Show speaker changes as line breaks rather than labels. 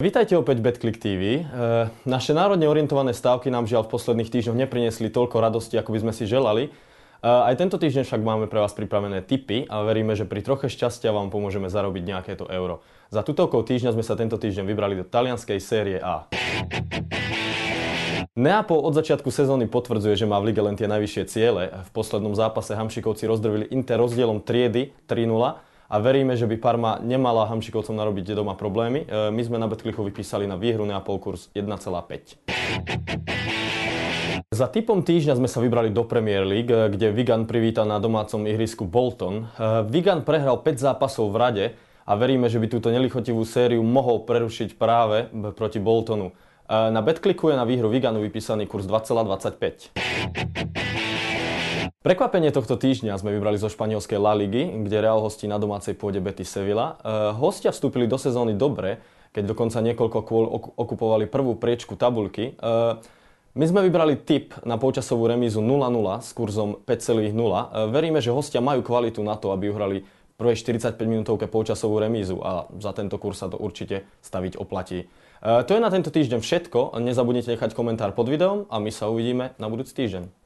Vítajte opäť BetClick TV. Naše národne orientované stávky nám žiaľ v posledných týždňoch nepriniesli toľko radosti, ako by sme si želali. Aj tento týždeň však máme pre vás pripravené tipy a veríme, že pri troche šťastia vám pomôžeme zarobiť nejaké to euro. Za tutovkou týždňa sme sa tento týždeň vybrali do talianskej série A. Neapol od začiatku sezóny potvrdzuje, že má v lige len tie najvyššie ciele. V poslednom zápase Hamšikovci rozdrvili Inter rozdielom triedy 3-0. A veríme, že by Parma nemala Hamšikovcom narobiť doma problémy. My sme na BetClicku vypísali na výhru Neapol kurz 1,5. Za tipom týždňa sme sa vybrali do Premier League, kde Wigan privítal na domácom ihrisku Bolton. Wigan prehral 5 zápasov v rade a veríme, že by túto nelichotivú sériu mohol prerušiť práve proti Boltonu. Na BetClicku je na výhru Wiganu vypísaný kurz 2,25. Prekvapenie tohto týždňa sme vybrali zo španielskej La Ligy, kde Real hostí na domácej pôde Betis Sevilla. Hostia vstúpili do sezóny dobre, keď dokonca niekoľko kôl okupovali prvú priečku tabuľky. My sme vybrali tip na polčasovú remízu 0-0 s kurzom 5,0. Veríme, že hostia majú kvalitu na to, aby uhrali v prvej 45 minútovke polčasovú remízu a za tento kurz sa to určite staviť oplatí. To je na tento týždeň všetko. Nezabudnite nechať komentár pod videom a my sa uvidíme na budúci týždeň.